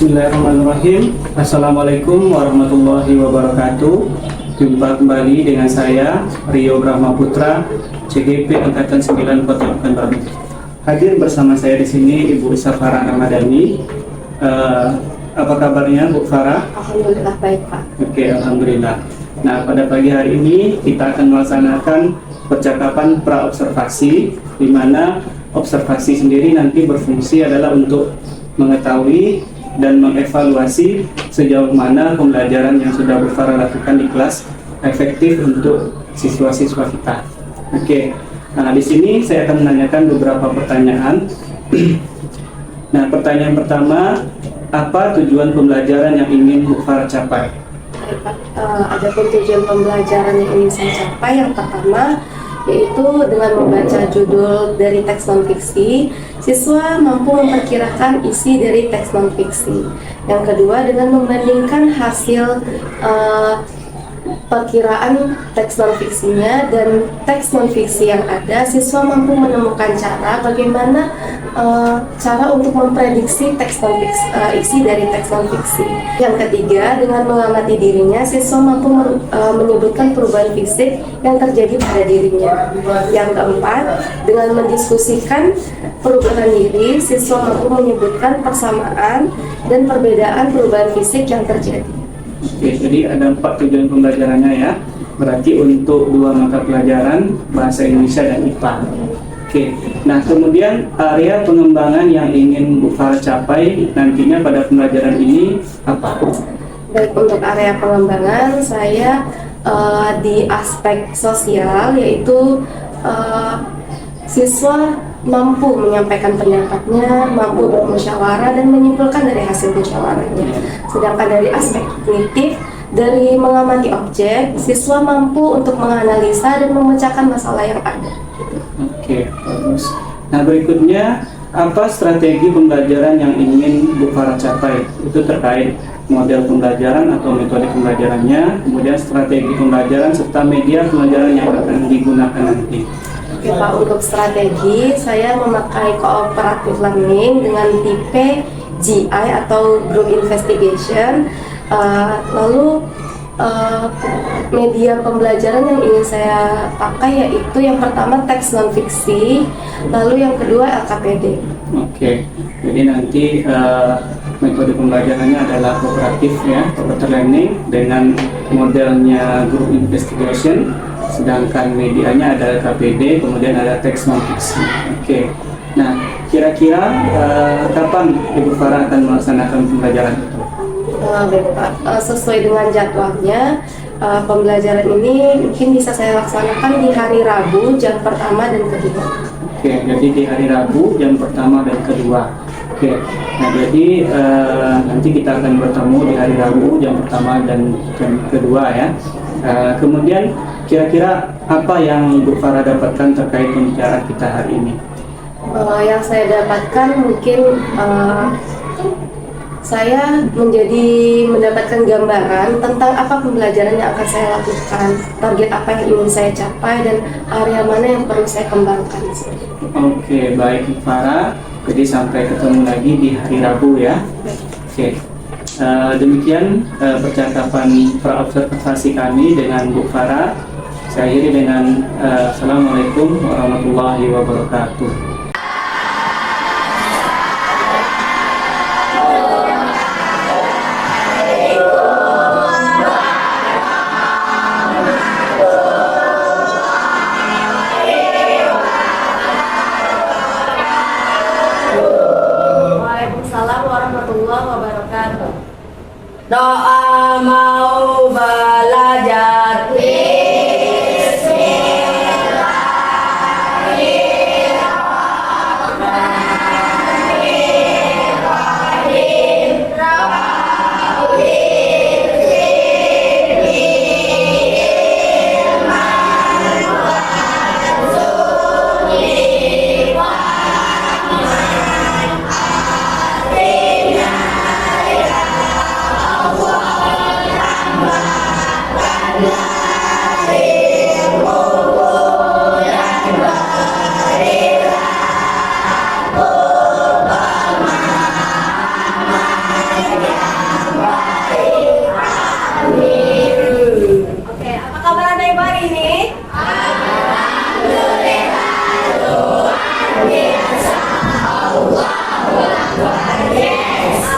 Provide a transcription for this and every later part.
Bismillahirrahmanirrahim. Assalamualaikum warahmatullahi wabarakatuh. Jumpa kembali dengan saya Rio Brahma Putra, CGP Angkatan 9 Kota Pekanbaru. Hadir bersama saya di sini Ibu Farah Ramadhani. Apa kabarnya Bu Farah? Alhamdulillah baik Pak. Oke, alhamdulillah. Nah, pada pagi hari ini kita akan melaksanakan percakapan pra-observasi, di mana observasi sendiri nanti berfungsi adalah untuk mengetahui dan mengevaluasi sejauh mana pembelajaran yang sudah Bu Farah lakukan di kelas efektif untuk siswa-siswa kita. Oke, nah di sini saya akan menanyakan beberapa pertanyaan. Nah, pertanyaan pertama, apa tujuan pembelajaran yang ingin Bu Farah capai? Ada tujuan pembelajaran yang ingin saya capai. Yang pertama yaitu dengan membaca judul dari teks non-fiksi, siswa mampu memperkirakan isi dari teks non-fiksi. Yang kedua, dengan membandingkan hasil perkiraan teks non-fiksinya dan teks non-fiksi yang ada, siswa mampu menemukan cara bagaimana cara untuk memprediksi teks non-fiksi, isi dari teks non-fiksi. Yang ketiga, dengan mengamati dirinya, siswa mampu menyebutkan perubahan fisik yang terjadi pada dirinya. Yang keempat, dengan mendiskusikan perubahan diri, siswa mampu menyebutkan persamaan dan perbedaan perubahan fisik yang terjadi. Oke, jadi ada 4 tujuan pembelajarannya ya. Berarti untuk 2 mata pelajaran, bahasa Indonesia dan IPA. Oke, nah kemudian area pengembangan yang ingin Bu Farah capai nantinya pada pembelajaran ini apa? Baik, untuk area pengembangan saya di aspek sosial, yaitu siswa mampu menyampaikan pendapatnya, mampu bermusyawarah dan menyimpulkan dari hasil musyawarahnya. Sedangkan dari aspek kognitif, dari mengamati objek, siswa mampu untuk menganalisa dan memecahkan masalah yang ada. Oke, bagus. Nah, berikutnya apa strategi pembelajaran yang ingin Bu Farah capai? Itu terkait model pembelajaran atau metode pembelajarannya, kemudian strategi pembelajaran serta media pembelajaran yang akan digunakan nanti. Oke Pak, untuk strategi saya memakai cooperative learning dengan tipe GI atau Group Investigation. Lalu media pembelajaran yang ingin saya pakai yaitu yang pertama teks non-fiksi, lalu yang kedua LKPD. Oke, jadi nanti metode pembelajarannya adalah kooperatif ya, cooperative learning dengan modelnya Group Investigation. Sedangkan medianya ada LKPD, kemudian ada teks non-fiksi. Oke. Nah, kira-kira kapan Ibu Farah akan melaksanakan pembelajaran itu? Baik Pak, sesuai dengan jadwalnya, pembelajaran ini mungkin bisa saya laksanakan di hari Rabu jam pertama dan kedua. Oke, jadi di hari Rabu jam pertama dan kedua. Oke, nah jadi nanti kita akan bertemu di hari Rabu jam pertama dan jam kedua ya. Kemudian kira-kira apa yang Bu Farah dapatkan terkait pembicaraan kita hari ini? Yang saya dapatkan mungkin saya mendapatkan gambaran tentang apa pembelajaran yang akan saya lakukan, target apa yang ingin saya capai, dan area mana yang perlu saya kembangkan. Oke, baik Bu Farah. Jadi sampai ketemu lagi di hari Rabu ya. Oke. Demikian percakapan pra-observasi kami dengan Bu Farah. Saya akhiri dengan Assalamualaikum warahmatullahi wabarakatuh. Waalaikumsalam warahmatullahi wabarakatuh. Doa mau belajar. Oke, apa kabar Anda Ibu hari ini?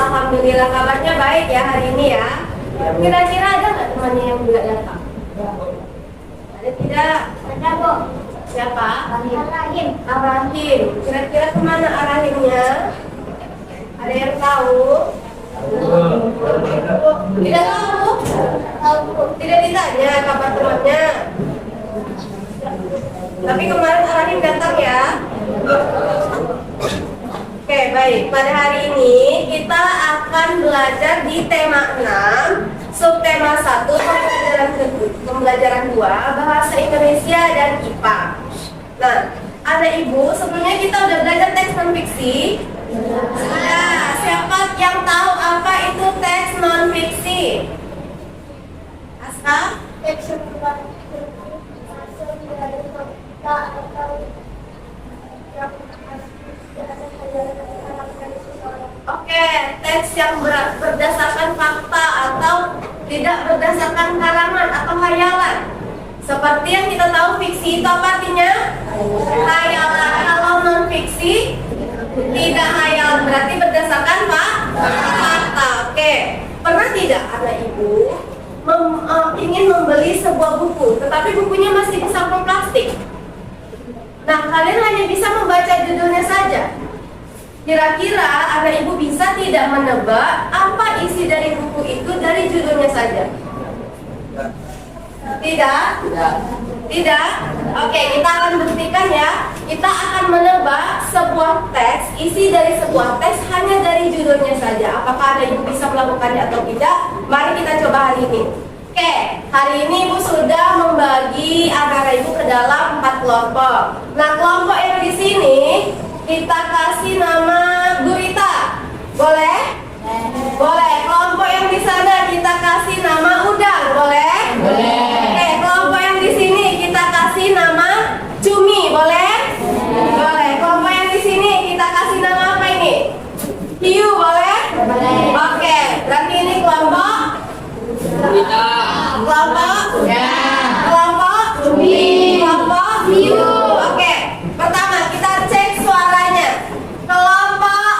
Alhamdulillah kabarnya baik ya hari ini ya. Kira-kira ada nggak temannya yang nggak datang? Ada tidak? Ada Bu. Siapa? Arahim. Arahim. Kira-kira kemana Arahimnya? Ada yang tahu? Tidak tahu? Tidak ditanya kabar temannya. Tapi kemarin Arahim datang ya. Oke, baik. Pada hari ini kita akan belajar di tema 6, subtema 1, pembelajaran 2, bahasa Indonesia dan IPA. Nah, ada Ibu, sebelumnya kita udah belajar teks non fiksi. Sudah. Siapa yang tahu apa itu teks non fiksi? Aska? Oke, teks yang berdasarkan fakta atau tidak berdasarkan karangan atau hayalan. Seperti yang kita tahu fiksi itu apa artinya? Hayalan. Kalau non fiksi tidak hayalan, berarti berdasarkan fakta. Oke, pernah tidak anak ibu ingin membeli sebuah buku, tetapi bukunya masih di sampul plastik? Nah, kalian hanya bisa membaca judulnya saja. Kira-kira anak ibu bisa tidak menebak apa isi dari buku itu dari judulnya saja? Tidak? Tidak? Oke, kita akan buktikan ya. Kita akan menebak sebuah teks, isi dari sebuah teks hanya dari judulnya saja. Apakah anak ibu bisa melakukannya atau tidak? Mari kita coba hari ini. Oke, hari ini ibu sudah membagi anak ibu ke dalam 4 kelompok. Nah, kelompok yang di sini kita kasih nama gurita. Boleh? Boleh. Kelompok yang di sana kita kasih nama udang. Boleh? Boleh. Oke, kelompok yang di sini kita kasih nama cumi. Boleh? Boleh. Kelompok yang di sini kita kasih nama apa ini? Hiu. Boleh? Boleh. Oke, berarti ini kelompok gurita. Kelompok? Ya. Kelompok cumi. Kelompok hiu. Oke. Pertama kita cek suaranya. Kelompok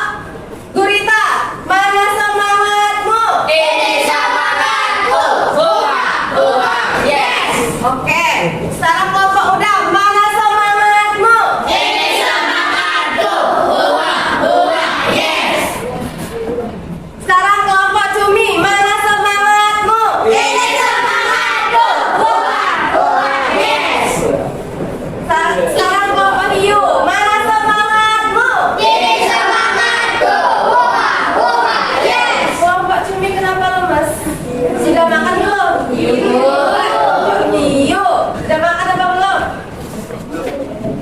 gurita, mana semangatmu? Ini semangatku. Yes. Oke. Sekarang kelompok udang, mana semangatmu? Ini semangatku. Yes. Sekarang kelompok cumi, mana semangatmu? Ini semangatku. Yes. Sekarang kelompok hiu, mana semangatmu? Ini semangatku. Yes. Kelompok cumi kenapa lemas? Sudah makan belum? Hiu. Sudah makan apa belum?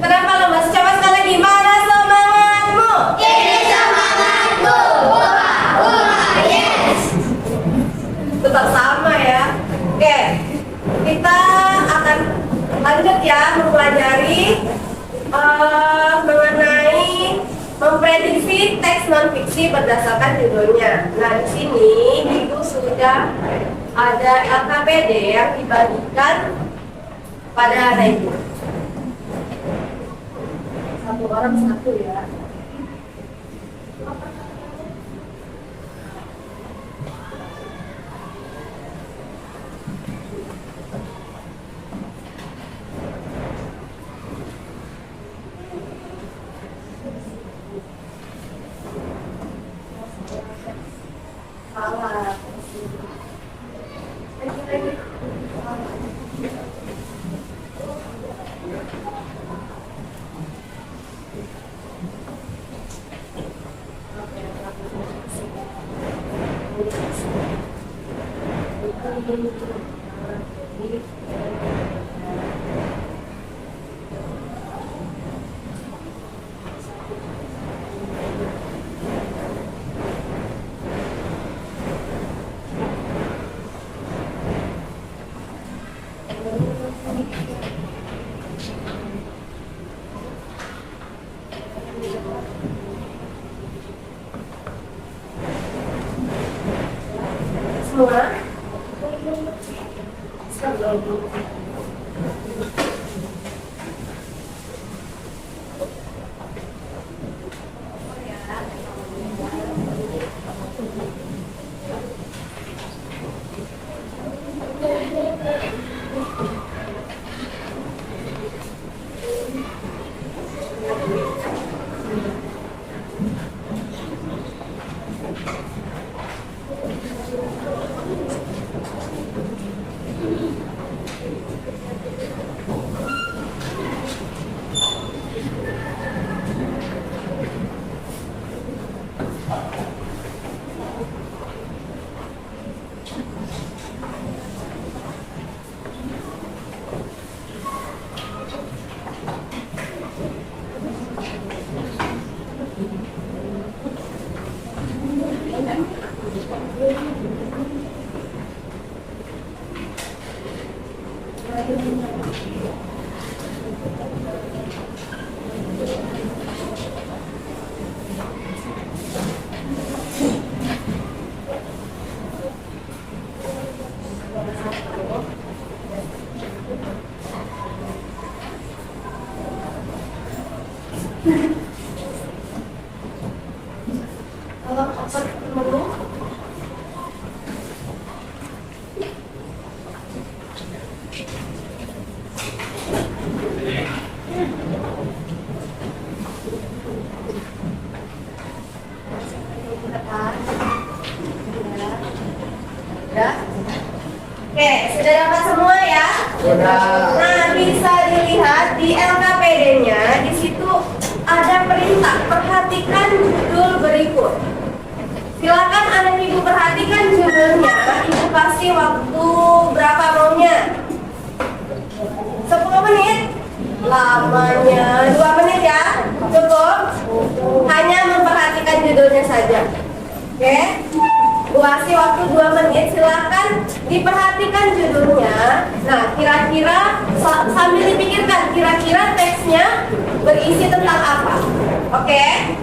Kenapa lemas? Coba sekali lagi, mana semangatmu? Ini semangatku. Yes. Tetap sama ya. Oke, kita akan lanjut ya mempelajari mengenai memprediksi teks non fiksi berdasarkan judulnya. Nah, di sini itu sudah ada LKPD yang dibagikan pada anak ibu. Satu orang satu ya. Salah. Lagi. semua. Kalau otot menurut Sudah? Oke, sudah dapat semua ya? Sudah. Nah, bisa dilihat di LKPD-nya, di situ ada perintah, perhatikan judul berikut. Silakan anak ibu perhatikan judulnya, ibu kasih waktu berapa maunya? 10 menit? Lamanya 2 menit ya? Cukup? Hanya memperhatikan judulnya saja. Oke? Bu kasih waktu 2 menit, silakan diperhatikan judulnya. Nah, kira-kira sambil dipikirkan, kira-kira teksnya berisi tentang apa? Oke?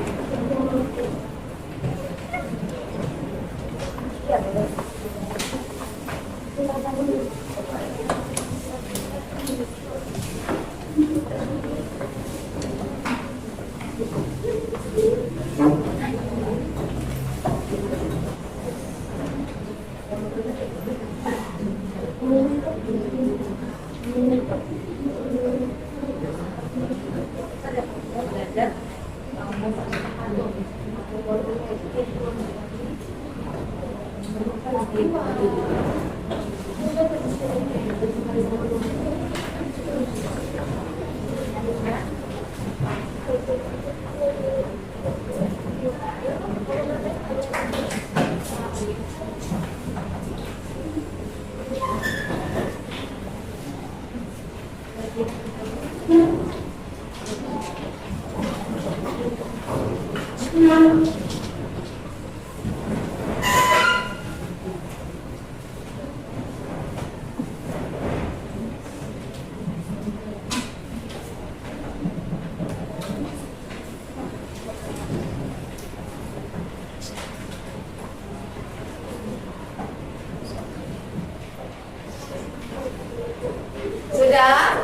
Sudah?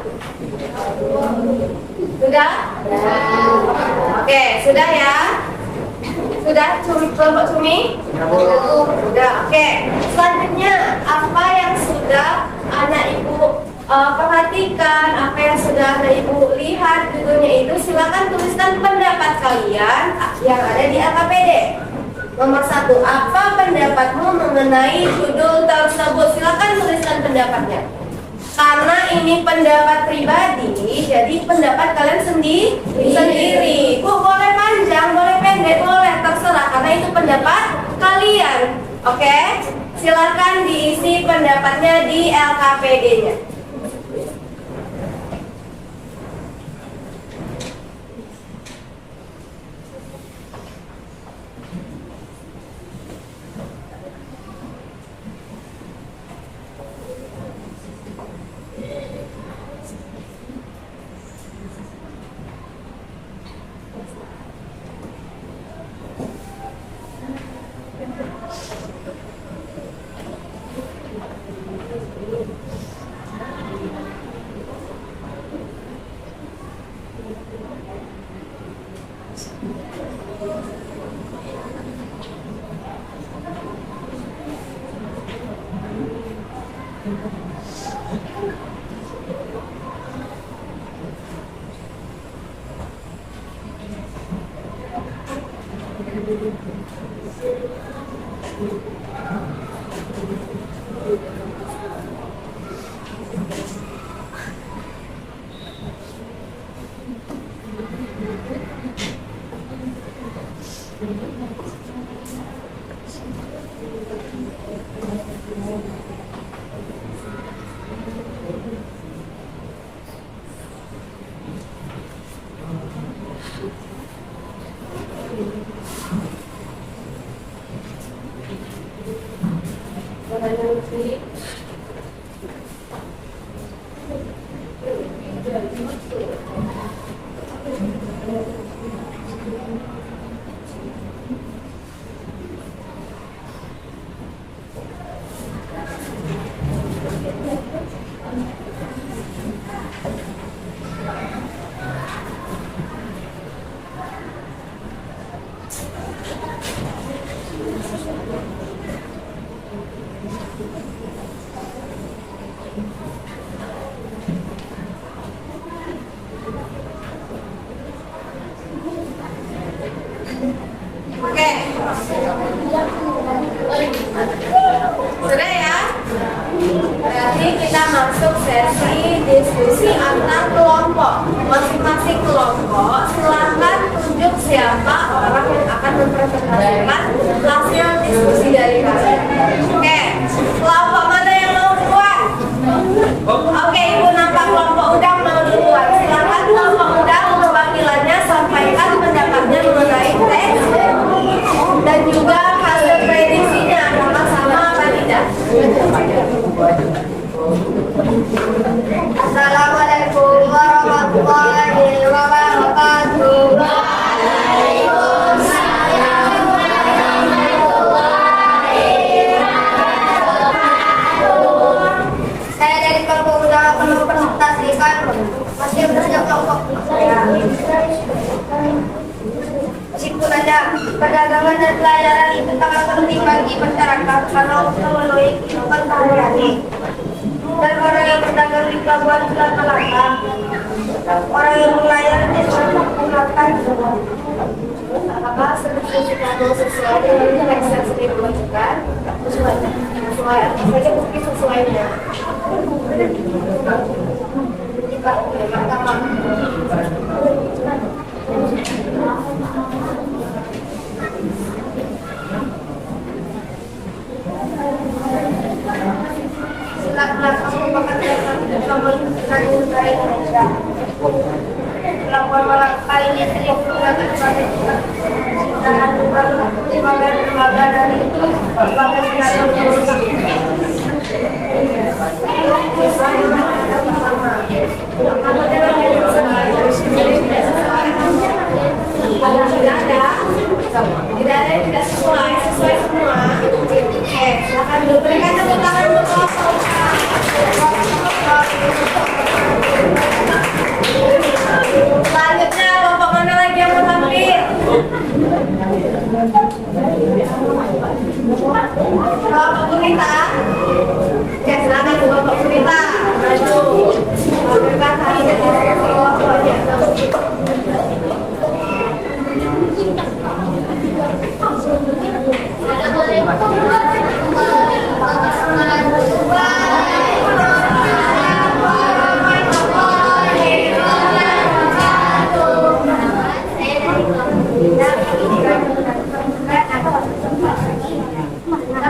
Sudah? Oke, sudah ya? Sudah, kelompok Sumi? Sudah, oke. Selanjutnya, apa yang sudah anak ibu perhatikan, apa yang sudah anak ibu lihat judulnya itu, silakan tuliskan pendapat kalian yang ada di LKPD. Nomor 1, apa pendapatmu mengenai judul tersebut? Silakan tuliskan pendapatnya. Karena ini pendapat pribadi, jadi pendapat kalian sendiri. Bu, boleh panjang, boleh pendek, boleh, terserah. Karena itu pendapat kalian. Oke? Silakan diisi pendapatnya di LKPD-nya. Oke. Sudah ya? Berarti kita masuk sesi diskusi antar kelompok. Masing-masing kelompok silakan tunjuk siapa orang yang akan mempresentasikan hasil diskusi dari kalian. Oke. Kelompok mana yang mau duluan? Oke, Ibu nampak kelompok udang mau duluan. Silakan kelompok udang perwakilannya sampaikan pendapatnya mengenai teks dan juga hasil prediksinya apakah sama apa tidak. Assalamualaikum warahmatullahi wabarakatuh. Saya dari kelompok udang akan mempresentasikan hasil kerja kelompok saya. Kesimpulannya, perdagangan dan pelayaran itu sangat penting bagi masyarakat karena untuk memenuhi kehidupan sehari-hari. Dan orang yang berdagang di pelabuhan Selat Malaka, orang yang melayani di Selat Malaka, apakah diskusi kamu sesuai dengan teks yang sudah dibacakan? Sesuai, saja bukti sesuainya. Selat merupakan pelabuhan negara Indonesia. Pelabuhan Malaka ini sering menggunakan berbagai lembaga dari berbagai negara. Tidak ada yang tidak sesuai semua. Oke, silakan berikan tepuk tangan untuk kelompok. Selanjutnya kelompok mana lagi yang mau tampil? Kelompok Gurita. Oke, silakan kelompok Gurita. Maju. Berikan hasil dari kelompoknya.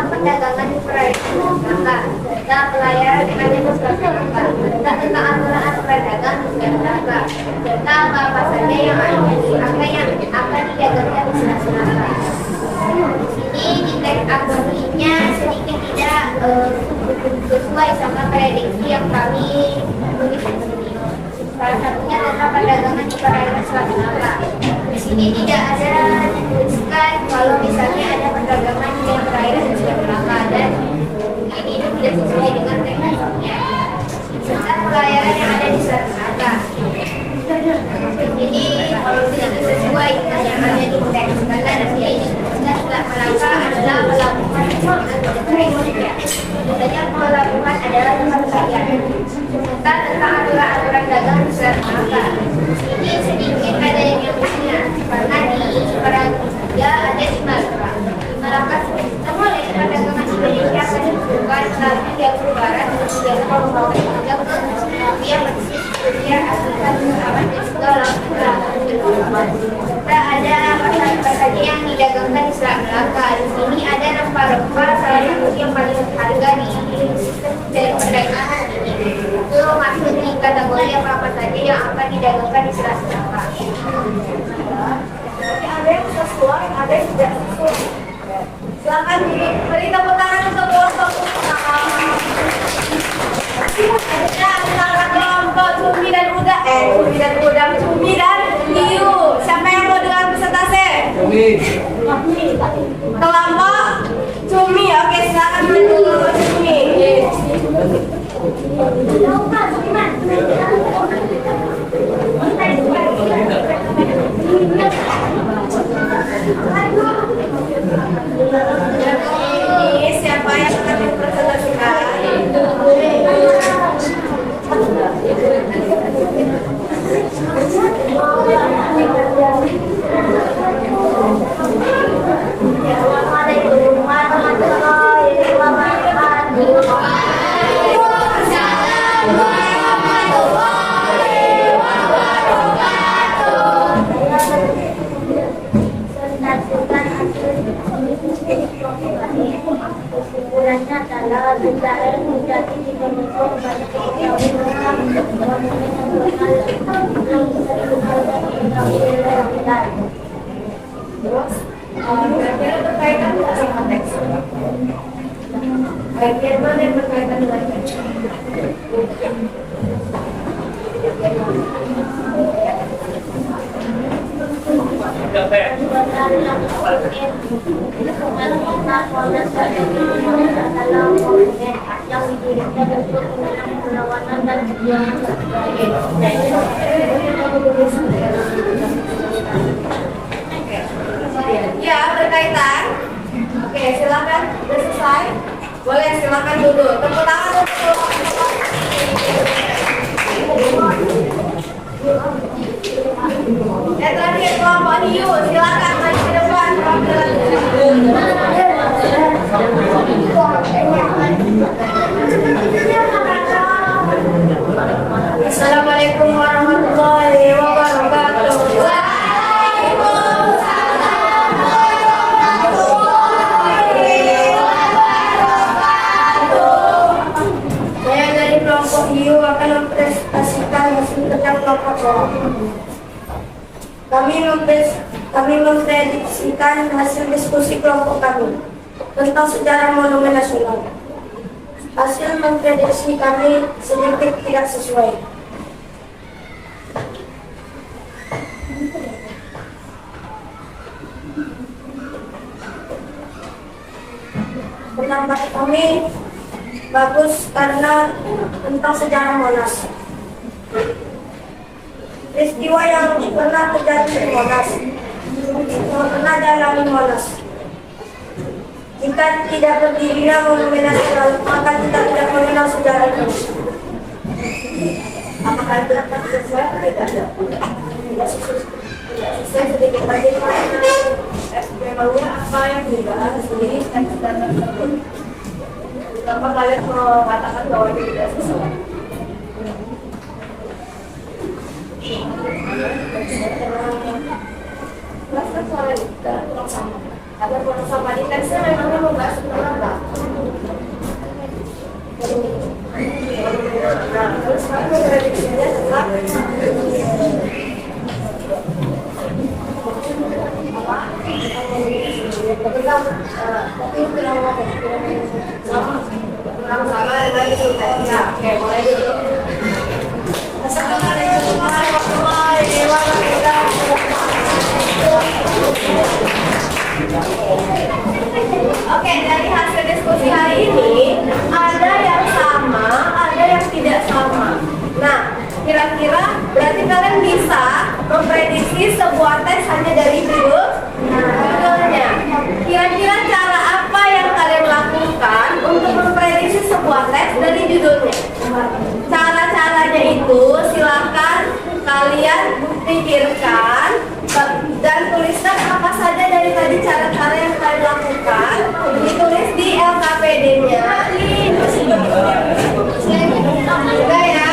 Perdagangan di perairan dan pelayaran yang ada di Selat Malaka dan tentang aturan perdagangan di Selat Malaka tentang apa saja yang akan didagangkan di Selat Malaka. Ini di teks aslinya sedikit tidak sesuai sama prediksi yang kami tulis di sini. Salah satunya tentang perdagangan di perairan Selat Malaka. Di sini tidak ada dituliskan kalau misalnya ada perdagangan di perairan Selat Malaka dan ini tidak sesuai dengan teknisnya. Serta pelayaran yang ada di Selat Malaka. Jadi kalau tidak sesuai dengan yang ada di teks karena nanti Selat Malaka adalah pelabuhan Indonesia. Biasanya melakukan adalah pemberian tentang aturan-aturan dagang di surat Al-Baqarah. Ini sedikit ada yang nyambungnya karena di surat 3 ada 5 Malaka semua perdagangan Indonesia akan dibuka dari jalur barat menuju jalur Palu hingga ke Rupiah, Rupiah, Afrika, Selatan, dan juga Laut serta ada apa saja yang didagangkan di Selat Melaka. Di sini ada rempah-rempah, salah satu yang paling berharga dari perdagangan ini. Itu masuk di kategori apa saja yang akan didagangkan di Selat Melaka. Ada yang sesuai, ada yang tidak sesuai. Silakan beri tepuk tangan untuk kelompok kelompok Cumi dan Hiu. Siapa yang mau dengan peserta saya? Kelompok Cumi. Oke, silakan menunggu kelompok Cumi. Ini siapa yang akan dipresentasikan? Assalamualaikum warahmatullahi wabarakatuh. Kesimpulannya adalah negara menjadi dibentuk banyak terus kira-kira berkaitan sama teks. Bagian mana yang berkaitan dengan teks? Ya, berkaitan. Oke, silakan. Sudah selesai? Boleh, silakan duduk. Tepuk tangan untuk terakhir kelompok Hiu, silakan maju ke depan. Assalamualaikum warahmatullahi wabarakatuh. Saya dari kelompok Hiu akan mempresentasikan hasil kerja kelompok saya. Kami memprediksikan hasil diskusi kelompok kami tentang sejarah monumen nasional. Hasil memprediksi kami sedikit tidak sesuai. Pendapat kami bagus karena tentang sejarah Monas. Peristiwa yang pernah terjadi di Monas, yang pernah dialami Monas. Jika tidak berdirinya monumen nasional, maka kita tidak mengenal sejarah Indonesia. Apakah itu dapat sesuai atau tidak? Tidak sesuai sedikit bagaimana memangnya apa yang dibahas di teks tersebut. Kenapa kalian mengatakan bahwa itu tidak sesuai? Rasa suara kita kurang sama. Karena kurang sama di teksnya memangnya membahas tentang apa? Nah, terus aku prediksinya tetap tapi kurang sama dengan itu tesnya. Oke, mulai dulu. Assalamualaikum warahmatullahi wabarakatuh. Oke, dari hasil diskusi hari ini ada yang sama, ada yang tidak sama. Nah, kira-kira berarti kalian bisa memprediksi sebuah tes hanya dari judulnya. Kira-kira cara apa yang kalian lakukan pikirkan dan tuliskan apa saja dari tadi cara-cara yang kalian lakukan. Ditulis di LKPD-nya. Sudah ya?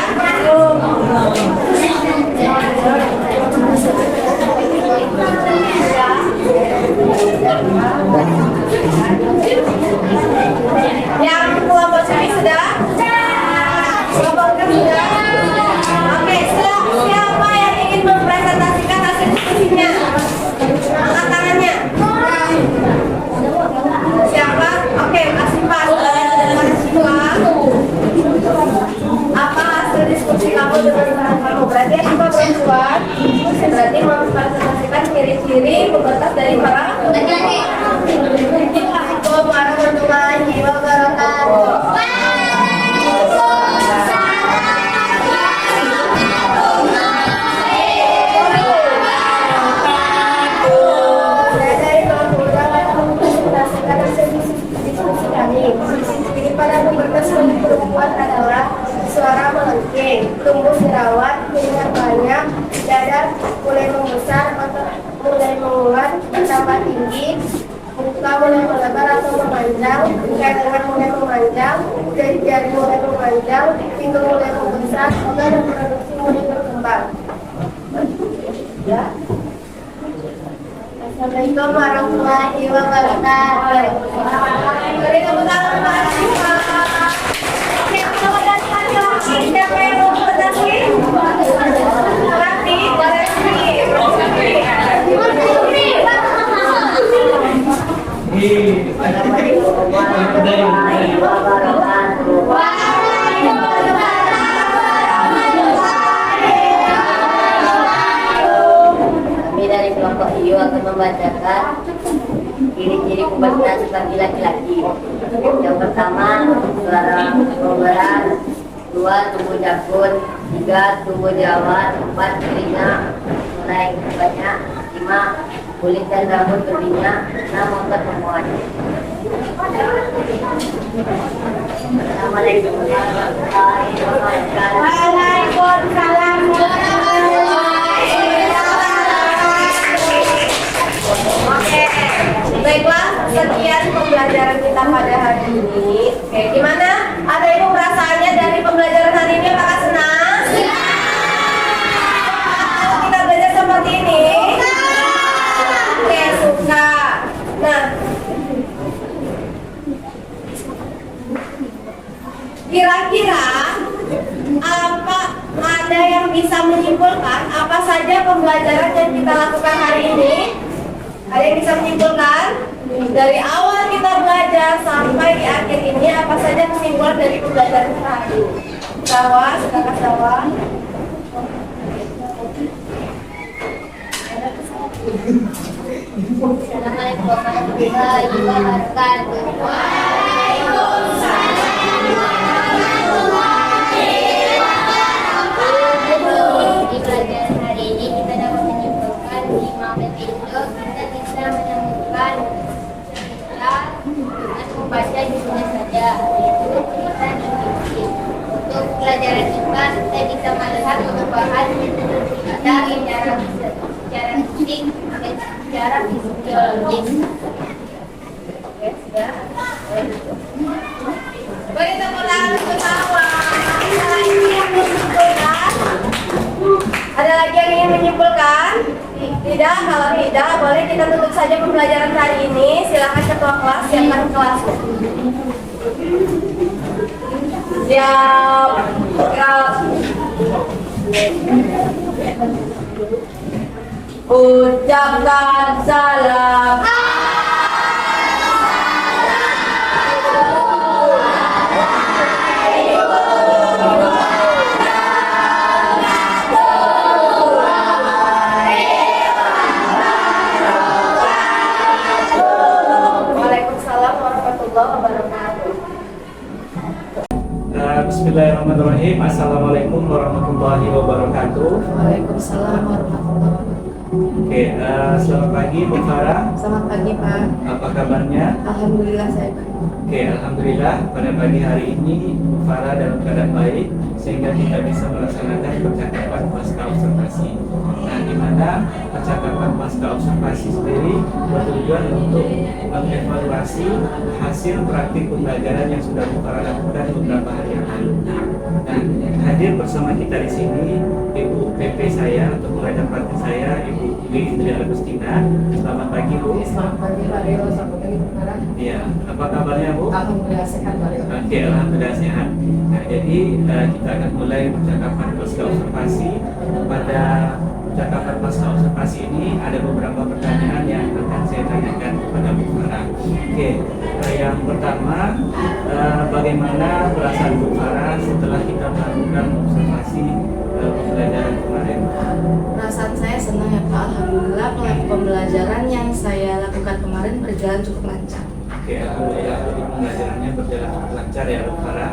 Yang kelompok sini sudah? Kelompok sudah? Oke, siapa yang ingin mempresentasikan hasil diskusinya? Angkat tangannya. Siapa? Oke, masih pas. Apa hasil diskusi kamu dengan teman kamu? Berarti apa perempuan? Berarti mempresentasikan ciri-ciri pembatas dari para laki-laki. Assalamualaikum warahmatullahi wabarakatuh. Pada pembatas bagi perempuan adalah suara melengking, tumbuh jerawat, keringat banyak, dada mulai membesar atau mulai menguat, bertambah tinggi, muka mulai melebar atau memanjang, leher mulai memanjang, jari-jari mulai memanjang, pinggang mulai membesar, organ reproduksi mulai berkembang. Ya. Assalamualaikum warahmatullahi wabarakatuh. Beri tepuk tangan untuk Asyifa. Siapa yang mau presentasi? Rati, boleh Kami dari kelompok IU akan membacakan ciri-ciri pembatas bagi laki-laki. Yang pertama, suara pemberat. 2. Tumbuh jangkut. 3. Tumbuh jerawat. 4. Telinga mulai banyak. 5. Kulit dan rambut berminyak. 6. Otot memuat. Assalamualaikum warahmatullahi wabarakatuh. Waalaikumsalam warahmatullahi wabarakatuh. Oke, baiklah, sekian pembelajaran kita pada hari ini. Oke, gimana? Ada ibu perasaannya dari pembelajaran hari ini? Apakah senang? Kalau kita belajar seperti ini? Oke, suka. Nah, kira-kira apa ada yang bisa menyimpulkan apa saja pembelajaran yang kita lakukan hari ini? Ada yang bisa menyimpulkan? Dari awal kita belajar sampai di akhir ini apa saja kesimpulan dari pembelajaran kita hari ini? Sawah, silakan Sawah. Assalamualaikum warahmatullahi wabarakatuh. Di pelajaran hari ini kita dapat menyimpulkan 5 metode kita bisa menemukan cerita dengan membaca judulnya saja, yaitu cerita diksi. Untuk pelajaran IPA kita bisa melihat perubahan ada secara fisik dan secara fisiologis. Oke, sudah. Beri tepuk tangan untuk Sawah. Ada lagi yang menyimpulkan? Ada lagi yang ingin menyimpulkan? Tidak, kalau tidak boleh kita tutup saja pembelajaran hari ini. Silakan ketua kelas siapkan kelas. Siap. Ucapkan salam. Waalaikumsalam warahmatullahi wabarakatuh. Bismillahirrahmanirrahim. Assalamualaikum warahmatullahi wabarakatuh. Waalaikumsalam warahmatullahi wabarakatuh. Oke, selamat pagi Bu Farah. Selamat pagi Pak. Apa kabarnya? Alhamdulillah saya baik. Oke, alhamdulillah pada pagi hari ini Bu Farah dalam keadaan baik sehingga kita bisa melaksanakan percakapan pasca observasi. Nah, di mana percakapan pasca observasi sendiri bertujuan untuk mengevaluasi hasil praktik pembelajaran yang sudah Bu Farah lakukan beberapa hari yang lalu. Nah, hadir bersama kita di sini Ibu PP saya atau pengajar praktik saya, Ibu Indri Agustina. Selamat pagi, Bu. Selamat pagi Pak Rio, selamat pagi Bu Farah. Iya, apa kabarnya, Bu? Alhamdulillah sehat Pak Rio. Oke, alhamdulillah sehat. Nah, jadi kita akan mulai percakapan pasca observasi. Pada percakapan pasca observasi ini ada beberapa pertanyaan yang akan saya tanyakan kepada Bu Farah. Oke, yang pertama, bagaimana perasaan Bu Farah setelah kita melakukan observasi pembelajaran kemarin? Perasaan saya senang ya Pak, alhamdulillah pembelajaran yang saya lakukan kemarin berjalan cukup lancar. Oke, alhamdulillah jadi pembelajarannya berjalan cukup lancar ya Bu Farah.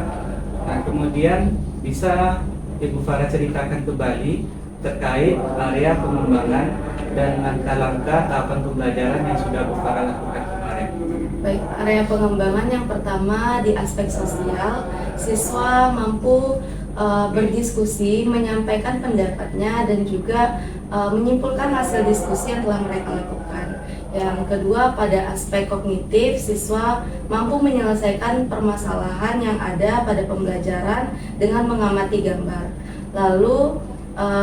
Nah, kemudian bisa Ibu Farah ceritakan kembali terkait area pengembangan dan langkah-langkah tahapan pembelajaran yang sudah Bu Farah lakukan kemarin. Baik, area pengembangan yang pertama di aspek sosial, siswa mampu berdiskusi, menyampaikan pendapatnya dan juga menyimpulkan hasil diskusi yang telah mereka lakukan. Yang kedua, pada aspek kognitif, siswa mampu menyelesaikan permasalahan yang ada pada pembelajaran dengan mengamati gambar. Lalu,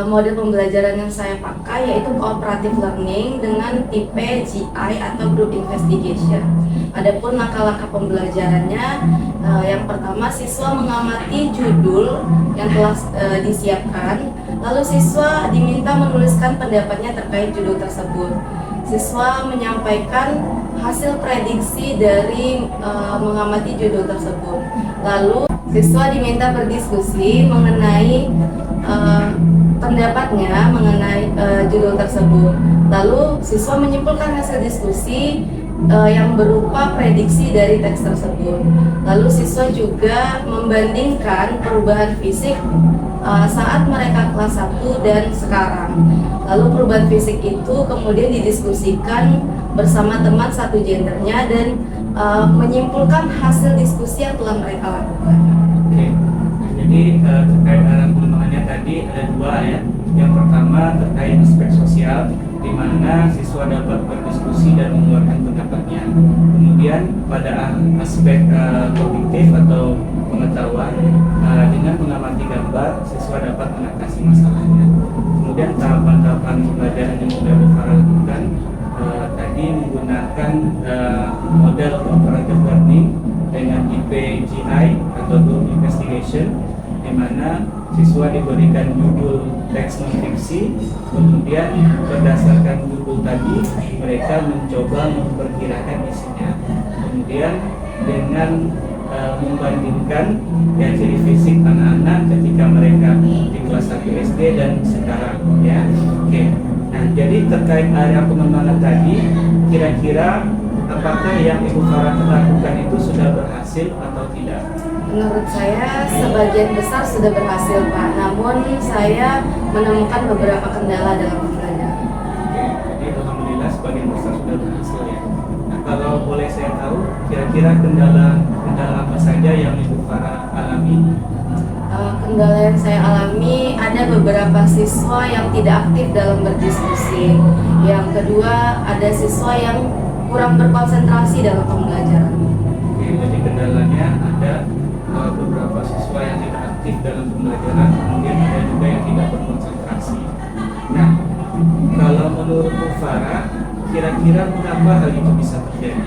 model pembelajaran yang saya pakai yaitu cooperative learning dengan tipe GI atau group investigation. Adapun langkah-langkah pembelajarannya, yang pertama siswa mengamati judul yang telah disiapkan, lalu siswa diminta menuliskan pendapatnya terkait judul tersebut. Siswa menyampaikan hasil prediksi dari mengamati judul tersebut. Lalu siswa diminta berdiskusi mengenai pendapatnya mengenai judul tersebut. Lalu siswa menyimpulkan hasil diskusi yang berupa prediksi dari teks tersebut. Lalu siswa juga membandingkan perubahan fisik saat mereka kelas 1 dan sekarang. Lalu perubahan fisik itu kemudian didiskusikan bersama teman satu gendernya dan menyimpulkan hasil diskusi yang telah mereka lakukan. Oke, jadi terkait arah pengembangannya tadi ada dua ya. Yang pertama terkait aspek sosial, di mana siswa dapat berdiskusi dan mengeluarkan pendapatnya. Kemudian pada aspek kognitif atau pengetahuan, dengan mengamati gambar, siswa dapat mengatasi masalahnya. Kemudian tahapan-tahapan pembelajaran yang sudah Bu Farah lakukan tadi menggunakan model cooperative learning dengan IPGI atau group investigation, di mana siswa diberikan judul teks non fiksi, kemudian berdasarkan judul tadi mereka mencoba memperkirakan isinya. Kemudian dengan membandingkan ya ciri fisik anak-anak ketika mereka di kelas 1 SD dan sekarang ya. Oke. Nah, jadi terkait area pengembangan tadi, kira-kira apakah yang Ibu Farah lakukan itu sudah berhasil atau tidak? Menurut saya sebagian besar sudah berhasil Pak, namun saya menemukan beberapa kendala dalam pembelajaran. Oke, jadi alhamdulillah sebagian besar sudah berhasil ya. Nah, kalau boleh saya tahu, kira-kira kendala apa saja yang Ibu Farah alami? Kendala yang saya alami, ada beberapa siswa yang tidak aktif dalam berdiskusi. Yang kedua, ada siswa yang kurang berkonsentrasi dalam pembelajaran. Oke, jadi kendalanya ada beberapa siswa yang tidak aktif dalam pembelajaran, kemudian ada juga yang tidak berkonsentrasi. Nah, kalau menurut Bu Farah, kira-kira mengapa hal itu bisa terjadi?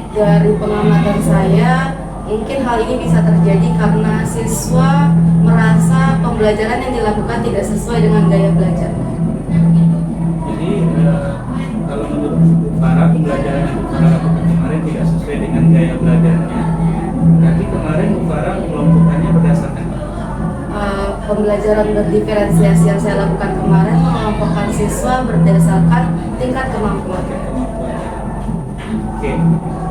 Dari pengamatan saya, mungkin hal ini bisa terjadi karena siswa merasa pembelajaran yang dilakukan tidak sesuai dengan gaya belajarnya. Jadi, kalau menurut Bu Farah, pembelajaran yang Bu Farah lakukan kemarin tidak sesuai dengan gaya belajarnya. Nanti kemarin Bu Farah mengelompokkannya berdasarkan Pembelajaran berdiferensiasi yang saya lakukan kemarin mengelompokkan siswa berdasarkan tingkat kemampuan. Oke,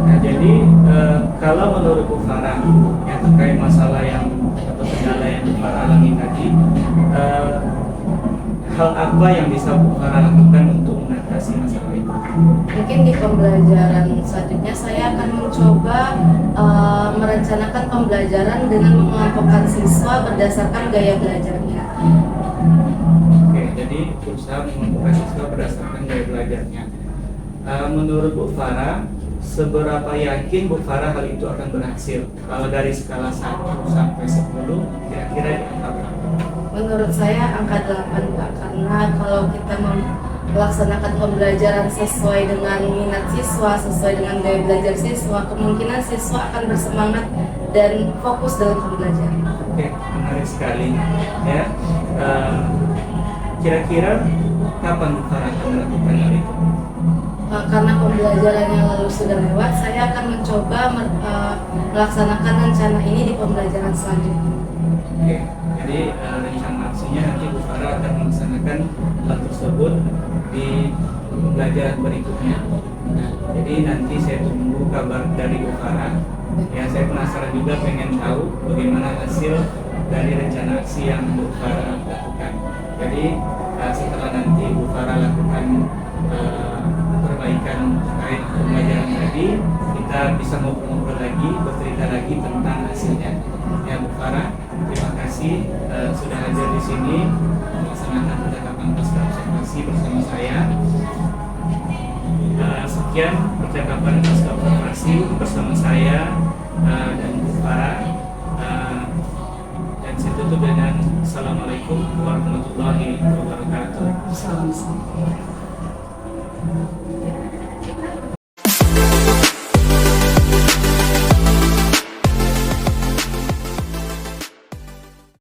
nah jadi kalau menurut Bu Farah yang terkait masalah yang atau kendala yang Bu Farah alami tadi, hal apa yang bisa Bu Farah lakukan untuk mengatasi masalah itu? Mungkin di pembelajaran selanjutnya saya akan mencoba merencanakan pembelajaran dengan mengelompokkan siswa berdasarkan gaya belajarnya. Oke, jadi berusaha mengumpulkan siswa berdasarkan gaya belajarnya. Menurut Bu Farah, seberapa yakin Bu Farah hal itu akan berhasil? Kalau dari skala 1 sampai 10, kira-kira di angka berapa? Menurut saya angka 8 Pak, karena kalau kita melaksanakan pembelajaran sesuai dengan minat siswa, sesuai dengan gaya belajar siswa, kemungkinan siswa akan bersemangat dan fokus dalam pembelajaran. Oke, menarik sekali. Ya, kira-kira kapan Bu Farah akan melakukan hal itu? Karena pembelajaran yang lalu sudah lewat, saya akan mencoba melaksanakan rencana ini di pembelajaran selanjutnya. Oke, jadi rencana aksinya nanti Bu Farah akan melaksanakan hal tersebut di pembelajaran berikutnya. Nah, jadi nanti saya tunggu kabar dari Bu Farah. Ya, saya penasaran juga, pengen tahu bagaimana hasil dari rencana aksi yang Bu Farah lakukan. Jadi setelah nanti Bu Farah lakukan perbaikan terkait pembelajaran tadi, kita bisa ngobrol-ngobrol lagi, bercerita lagi tentang hasilnya. Ya Bu Farah, terima kasih sudah hadir di sini melaksanakan percakapan pasca observasi bersama saya. Sekian percakapan pasca observasi bersama saya dan Bu Farah. Dan saya tutup dengan Assalamualaikum warahmatullahi wabarakatuh. Salam.